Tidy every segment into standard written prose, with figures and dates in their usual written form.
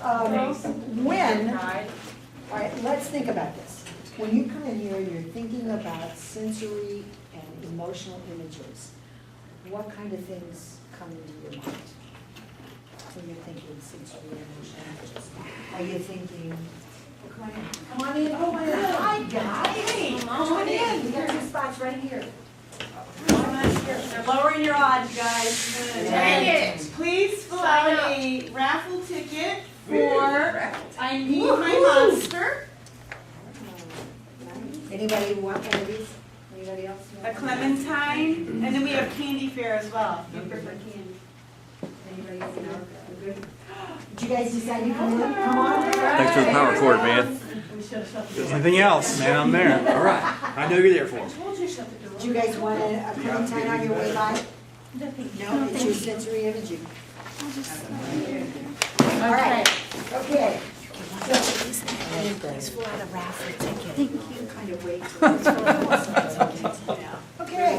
When, all right, let's think about this. When you come in here, you're thinking about sensory and emotional images. What kind of things come into your mind when you're thinking sensory and emotional images? Are you thinking, come on in, oh my God, hi guys, come on in, we got 2 spots right here. They're lowering your odds, guys. Dang it! Please fill out a raffle ticket for I Need My Monster. Anybody want one of these? Anybody else? A clementine, and then we have candy fair as well. You prefer candy? Anybody else? No? We're good? Did you guys decide to come in? Come on. Thanks for the power cord, man. Anything else, man? I'm there. All right. I know you're there for us. Do you guys want a clementine on your way by? No, it's your sensory imaging. All right, okay. Please fill out a raffle ticket. Thank you. Kind of wait. Okay.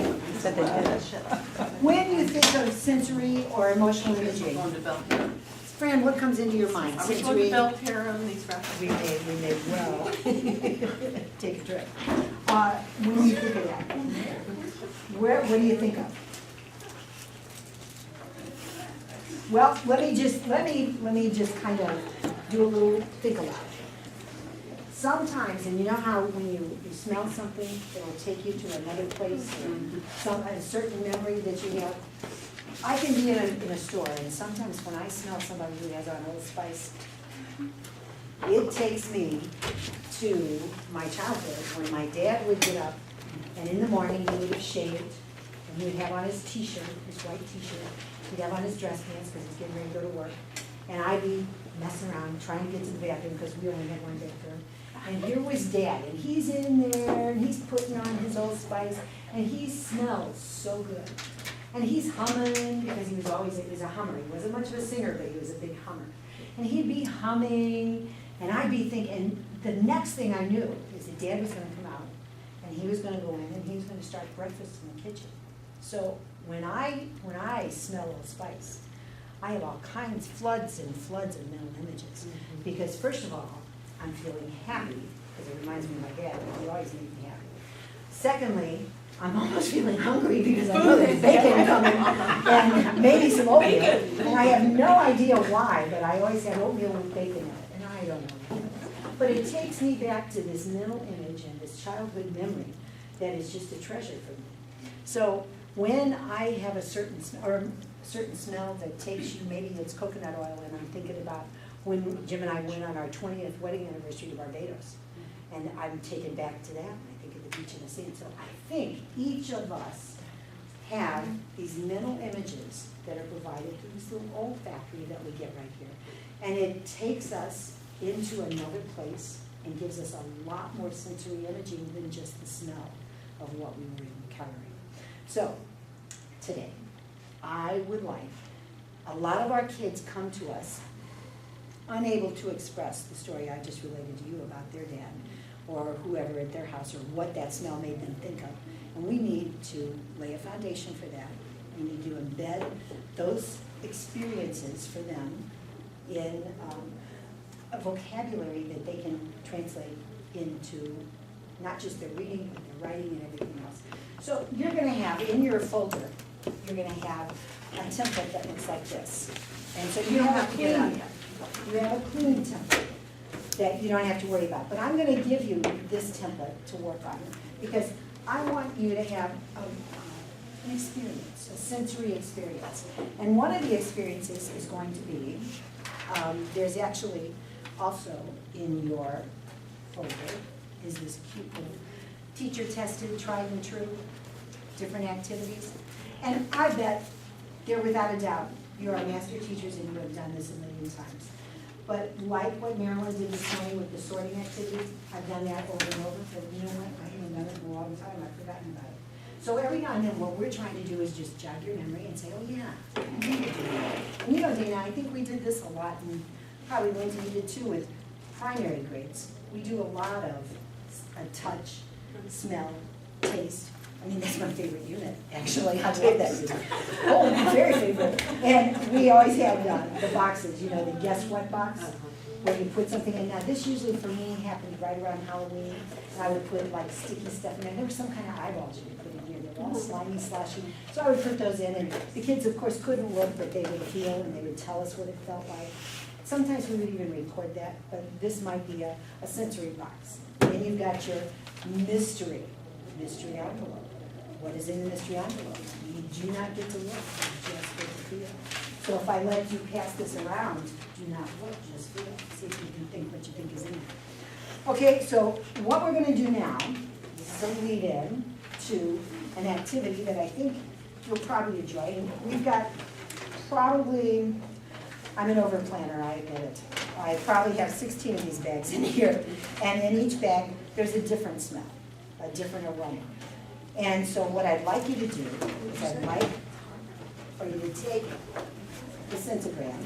When you think of sensory or emotional imaging, Fran, what comes into your mind? Are we supposed to belt here on these raffles? We may well take a trip. When you think of that, what do you think of? Well, let me just kind of do a little think about it. Sometimes, and you know how when you smell something, it'll take you to another place, or a certain memory that you have. I can be in a store, and sometimes when I smell somebody who has on Old Spice, it takes me to my childhood when my dad would get up, and in the morning he would have shaved, and he would have on his t-shirt, his white t-shirt, he'd have on his dress pants because he's getting ready to go to work, and I'd be messing around trying to get to the bathroom because we only had one bathroom. And here was Dad, and he's in there, and he's putting on his Old Spice, and he smells so good. And he's humming, because he was a hummer. He wasn't much of a singer, but he was a big hummer. And he'd be humming, and I'd be thinking, and the next thing I knew is that Dad was gonna come out, and he was gonna go in, and he was gonna start breakfast in the kitchen. So when I smell Old Spice, I have all kinds, floods and floods of mental images. Because first of all, I'm feeling happy, because it reminds me of my dad, and he always made me happy. Secondly, I'm almost feeling hungry because I know there's bacon coming, and maybe some oatmeal. And I have no idea why, but I always have oatmeal with bacon in it, and I don't know. But it takes me back to this mental image and this childhood memory that is just a treasure for me. So when I have a certain smell that takes you, maybe it's coconut oil, and I'm thinking about when Jim and I went on our 20th wedding anniversary to Barbados, and I'm taken back to that, and I think of the beach and the sea. And so I think each of us have these mental images that are provided through this little olfactory that we get right here. And it takes us into another place and gives us a lot more sensory imaging than just the smell of what we were encountering. So today, I would like, a lot of our kids come to us unable to express the story I just related to you about their dad or whoever at their house, or what that smell made them think of. And we need to lay a foundation for that. We need to embed those experiences for them in a vocabulary that they can translate into not just their reading, but their writing and everything else. So you're gonna have, in your folder, you're gonna have a template that looks like this. And so you don't have to get it out yet. You have a clean template that you don't have to worry about. But I'm going to give you this template to work on because I want you to have an experience, a sensory experience. And one of the experiences is going to be, there's actually also in your folder is this cute little teacher tested, tried and true, different activities. And I bet they're without a doubt, you're our master teachers and you have done this a million times. But like what Marilyn did this morning with the sorting activities, I've done that over and over, but you know what, I haven't done it in a long time, I've forgotten about it. So every now and then what we're trying to do is just jog your memory and say, oh yeah, I did do that. And you know, Dana, I think we did this a lot, and probably Lindsay, you did too with primary grades. We do a lot of touch, smell, taste, I mean, that's my favorite unit, actually, I love that unit. Oh, my very favorite. And we always had the boxes, you know, the guess what box, where you put something in. Now, this usually for me happened right around Halloween, and I would put like sticky stuff in there. There were some kind of eyeballs you could put in here, they were all slimy, slashy. So I would put those in, and the kids, of course, couldn't look, but they would feel, and they would tell us what it felt like. Sometimes we would even record that, but this might be a sensory box. Then you've got your mystery envelope. What is in the mystery envelope? You do not get to look, you just get to feel. So if I let you pass this around, do not look, just feel. See if you can think what you think is in there. Okay, so what we're gonna do now, this is a lead in to an activity that I think you'll probably enjoy. And we've got probably, I'm an over planner, I admit it. I probably have 16 of these bags in here. And in each bag, there's a different smell, a different aroma. And so what I'd like you to do is I'd like for you to take the sensogram,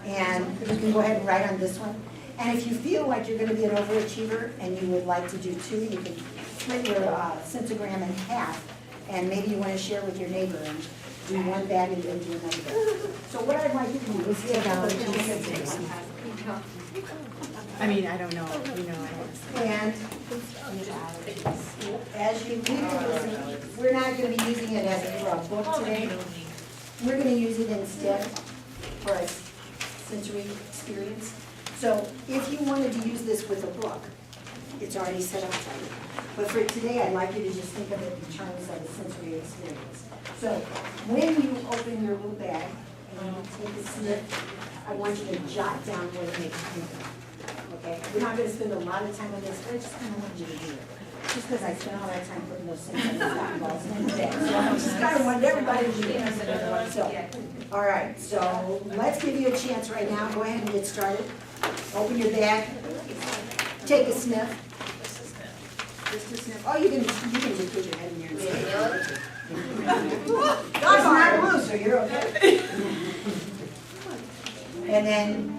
and you can go ahead and write on this one. And if you feel like you're gonna be an overachiever and you would like to do two, you can split your sensogram in half, and maybe you wanna share with your neighbor and do one bag and then do another bag. So what I'd like you to do is take out two sensogram. I mean, I don't know, you know, I don't. And as you do this, we're not going to be using it as a book today. We're going to use it instead for a sensory experience. So if you wanted to use this with a book, it's already set up for you. But for today, I'd like you to just think of it in terms of a sensory experience. So when you open your little bag and you take a sniff, I want you to jot down what it makes you think of. Okay, we're not going to spend a lot of time on this, but I just kind of want you to do it. Just because I spent all that time putting those things on the cotton balls in the bag. So I just kind of want everybody to do it. So, all right, so let's give you a chance right now. Go ahead and get started. Open your bag. Take a sniff. Just a sniff. Oh, you can just put your head in here and sniff. God's not blue, so you're okay. And then,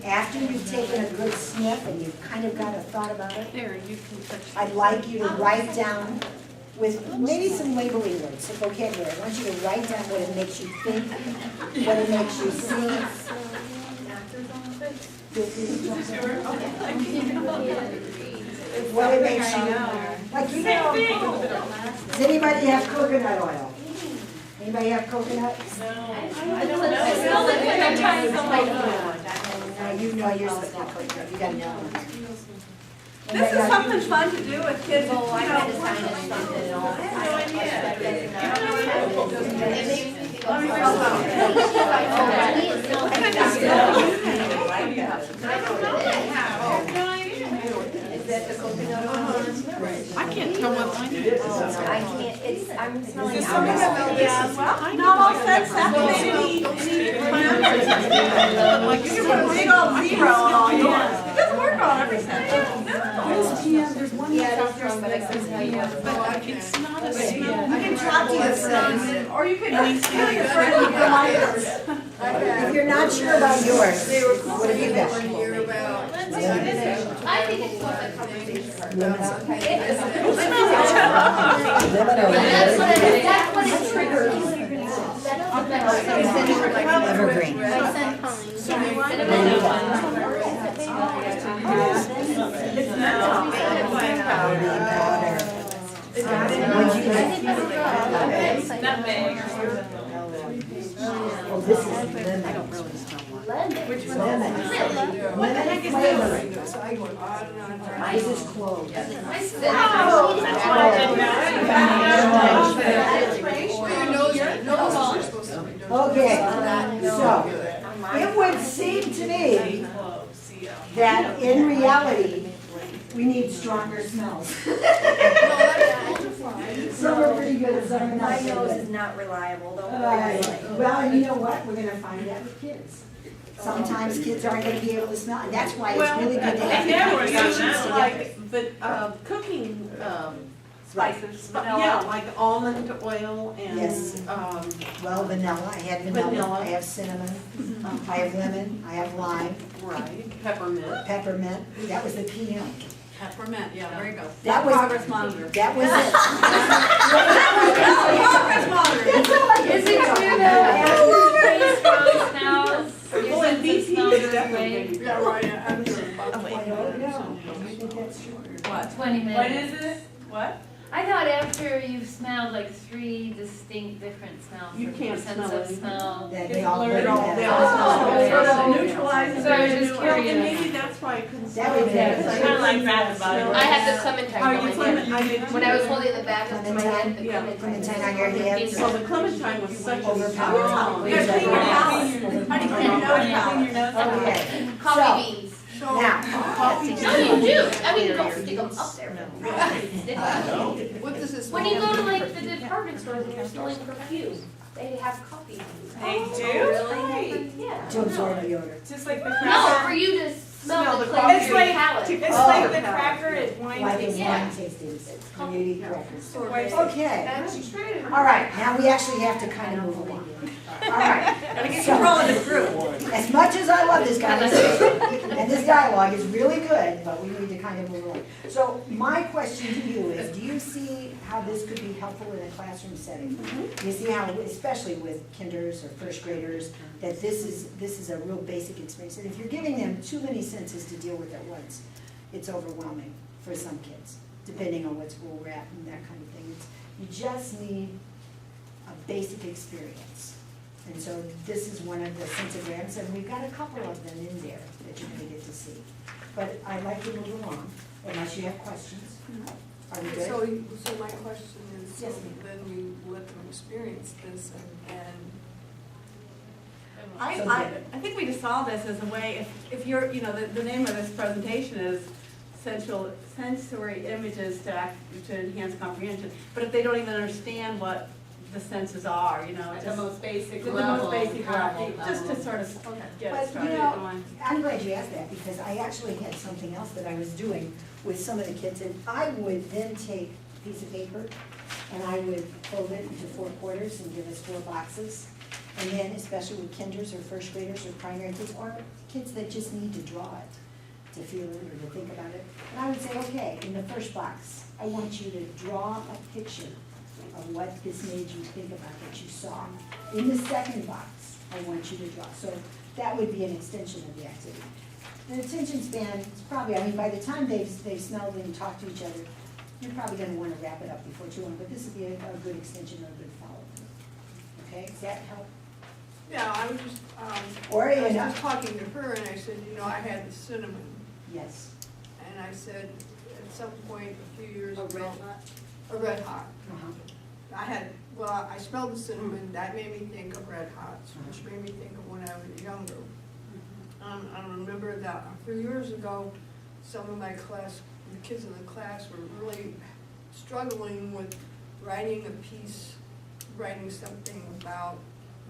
after you've taken a good sniff and you've kind of got a thought about it, There, you can touch. I'd like you to write down with maybe some labeling words, some vocabulary. I want you to write down what it makes you think, what it makes you see. What it makes you know. Like, you know, does anybody have coconut oil? Anybody have coconut? I don't know. I smell like I'm trying something. You know you're supposed to have coconut. You gotta know. This is something fun to do with kids. Oh, I had to sign in something and all. I have no idea. Is that the coconut oil? I can't tell what mine is. I can't, I'm smelling Is alcohol. yeah, well, not all sense activated. Like, you can put a big old zero on all yours. It doesn't work on every sense. There's one Yeah, that's strong, but I couldn't tell you what. But it's not a smell. You can talk to your friends. Or you can steal your friend with your lighters. If you're not sure about yours, what have you got? I think it's more like conversation. That's what it triggers. Evergreen. Oh, this is lemon. I don't really smell one. Which one? Lemon. Lemon flavor. This is clove. Okay, so it would seem to me that in reality, we need stronger smells. Some are pretty good, some are not My so nose good. is not reliable, though. Well, and you know what, we're gonna find that with kids. Sometimes kids aren't gonna be able to smell, and that's why it's really good to have Yeah, we're conversations together. like, but cooking spices, yeah, like almond oil and. Yes. Well, vanilla, I had vanilla, Vanilla. I have cinnamon, I have lemon, I have lime, Right, peppermint. peppermint, that was the PM. Peppermint, yeah, there you go. That was- Progress monitor. That was it. Progress monitor. Is it true though, after strong smells, your Well, and sense of BP smell is goes definitely away? good. Yeah, right, after about I 20 don't minutes. know. I think that's true. What? 20 What minutes. is it? What? I thought after you've smelled like 3 distinct different smells, You like can't your sense smell of anything. smell. That It's they all blurred, learned they that. all smell. Oh, Sort of okay. neutralizes So I was it. just Well, curious. and maybe that's why I couldn't That smell would it. be- It's like- Kinda like raspberry. I had the clementine. Are you on my Clement? hand. I did. When I was holding the back of my hand, the Yeah. Clementine on your hands. Well, the clementine was such a Overpowered. strong. You gotta clean your house. How do you clean your nose? Clean your nose. Okay. coffee beans. Now, Coffee. No, you do. I mean, don't stick them up there. What does this When you go to like the department stores and you're smelling perfume, they have coffee beans. They do? Really? Yeah. to absorb the odor. Just like the No, cracker. for you to smell the coffee. clear It's your like, palate. it's Oh. like the cracker at wine Like in tasting. Yeah. wine tastings, when you eat crackers. Right. Okay, That's true. all right, now we actually have to kind of move along. All right. Gotta get So- control of this group. As much as I love this conversation, and this dialogue is really good, but we need to kind of move along. So my question to you is, do you see how this could be helpful in a classroom setting? You see how, especially with kinders or first graders, that this is a real basic experience. And if you're giving them too many senses to deal with at once, it's overwhelming for some kids, depending on what school we're at and that kind of thing. You just need a basic experience. And so this is one of the sensograms, and we've got a couple of them in there that you're gonna get to see. But I'd like to move along, unless you have questions. Are we good? So my question is, so Yes, ma'am. then you let them experience this and I think we just saw this as a way, if you're, you know, the name of this presentation is sensory images to enhance comprehension. But if they don't even understand what the senses are, you know, At the just most basic the level. most basic level, level. just to sort of get But, started you know, going. I'm glad you asked that, because I actually had something else that I was doing with some of the kids, and I would then take a piece of paper, and I would fold it into 4 quarters and give us 4 boxes. And then, especially with kinders or first graders or primary kids, or kids that just need to draw it, to feel it or to think about it. And I would say, okay, in the first box, I want you to draw a picture of what this made you think about that you saw. In the second box, I want you to draw. So that would be an extension of the activity. The attention span is probably, I mean, by the time they've smelled and talked to each other, you're probably gonna wanna wrap it up before too long, but this would be a good extension or a good follow-up. Okay, does that help? yeah, I was just, Or, I was you know, just talking to her and I said, you know, I had the cinnamon. yes. And I said, at some point a few years A ago. red hot? A red hot. Uh-huh. I had, well, I smelled the cinnamon, that made me think of red hots, which made me think of when I was younger. I remember that a few years ago, some of my class, the kids in the class were really struggling with writing a piece, writing something about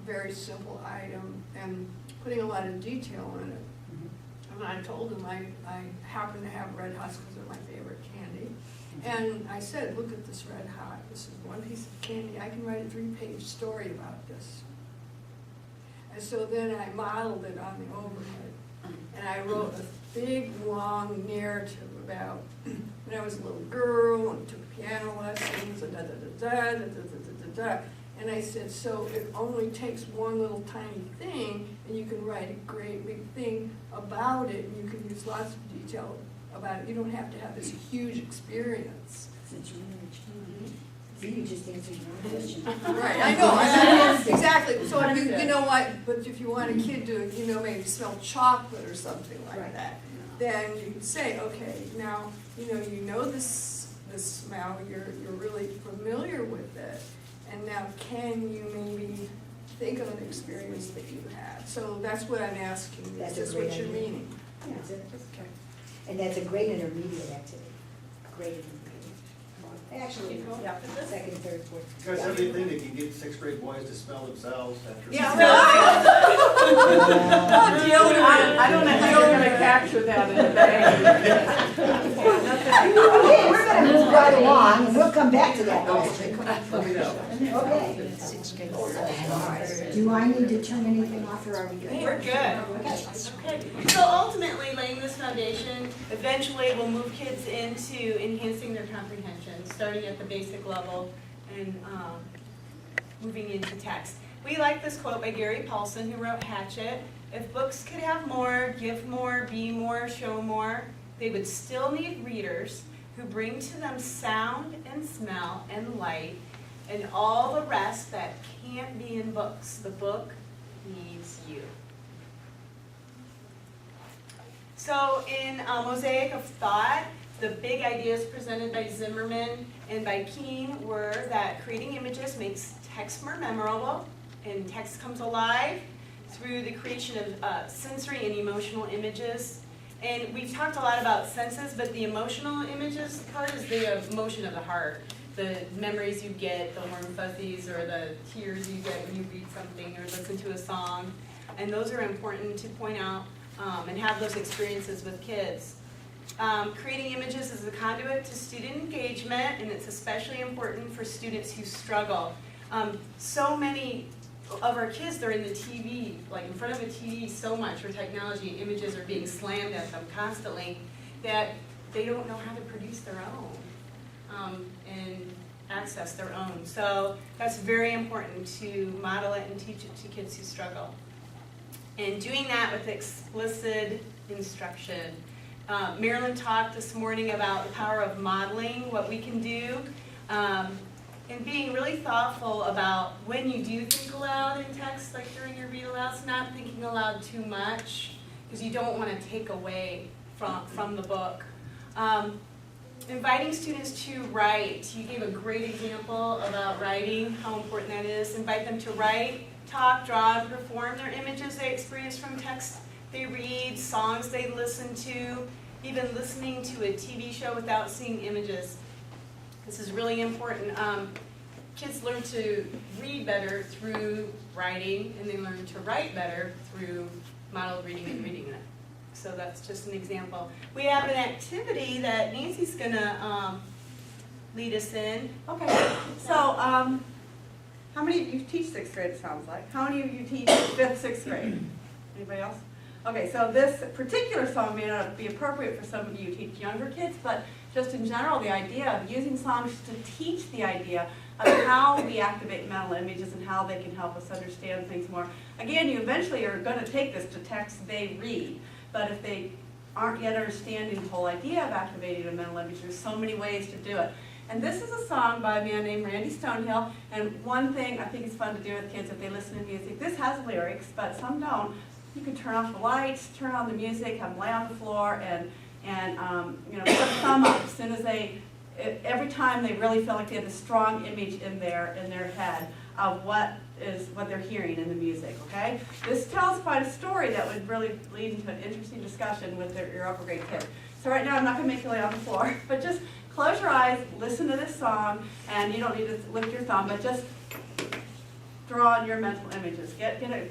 a very simple item and putting a lot of detail in it. And I told them I happen to have red hots because they're my favorite candy. And I said, look at this red hot, this is one piece of candy, I can write a 3-page story about this. And so then I modeled it on the overhead. And I wrote a big, long narrative about when I was a little girl and took piano lessons and da-da-da-da. And I said, so it only takes one little tiny thing and you can write a great big thing about it and you can use lots of detail about it. You don't have to have this huge experience. Since you're rich. See, you just answered your own question. Right, I know, exactly. So if you know what, but if you want a kid to, you know, maybe smell chocolate or something like Right. that, then you can say, okay, now, you know this smell, you're really familiar with it. And now can you maybe think of an experience that you had? So that's what I'm asking, That's is a this great what you're idea. meaning? That's it. And that's a great intermediate activity. Great intermediate. Actually, second, third, fourth. You guys have anything that can get 6th grade boys to smell themselves after? Yeah, I don't know how you're gonna capture that in a day. Okay, we're gonna move right along, and we'll come back to that question. Let me know. Okay. Do I need to turn anything off, or are we good? We're good. Okay. So ultimately, laying this foundation, eventually we'll move kids into enhancing their comprehension, starting at the basic level and moving into text. We like this quote by Gary Paulson, who wrote Hatchet. If books could have more, give more, be more, show more, they would still need readers who bring to them sound and smell and light and all the rest that can't be in books. The book needs you. So in Mosaic of Thought, the big ideas presented by Zimmerman and by Keene were that creating images makes text more memorable, and text comes alive through the creation of sensory and emotional images. And we've talked a lot about senses, but the emotional images part is the emotion of the heart. The memories you get, the warm fuzzies, or the tears you get when you read something or listen to a song. And those are important to point out and have those experiences with kids. Creating images is a conduit to student engagement, and it's especially important for students who struggle. So many of our kids, they're in the TV, like in front of a TV so much, where technology and images are being slammed at them constantly, that they don't know how to produce their own and access their own. So that's very important to model it and teach it to kids who struggle. And doing that with explicit instruction. Marilyn talked this morning about the power of modeling, what we can do, and being really thoughtful about when you do think aloud in text, like during your read alouds, not thinking aloud too much, because you don't want to take away from the book. Inviting students to write. You gave a great example about writing, how important that is. Invite them to write, talk, draw, and perform their images they experience from text they read, songs they listen to, even listening to a TV show without seeing images. This is really important. Kids learn to read better through writing, and they learn to write better through modeled reading and reading it. So that's just an example. We have an activity that Nancy's going to lead us in. Okay, so how many of you teach 6th grade, it sounds like? How many of you teach 5th, 6th grade? Anybody else? Okay, so this particular song may not be appropriate for some of you who teach younger kids, but just in general, the idea of using songs to teach the idea of how we activate mental images and how they can help us understand things more. Again, you eventually are going to take this to text they read, but if they aren't yet understanding the whole idea of activating a mental image, there's so many ways to do it. And this is a song by a man named Randy Stonehill, and one thing I think is fun to do with kids if they listen to music, this has lyrics, but some don't. You can turn off the lights, turn on the music, have them lay on the floor, and put a thumb up as soon as every time they really feel like they have a strong image in their head of what they're hearing in the music, okay? This tells quite a story that would really lead into an interesting discussion with your upper grade kids. So right now I'm not going to make you lay on the floor, but just close your eyes, listen to this song, and you don't need to lift your thumb, but just draw on your mental images. Get a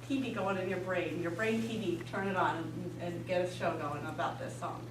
TV going in your brain TV, turn it on and get a show going about this song.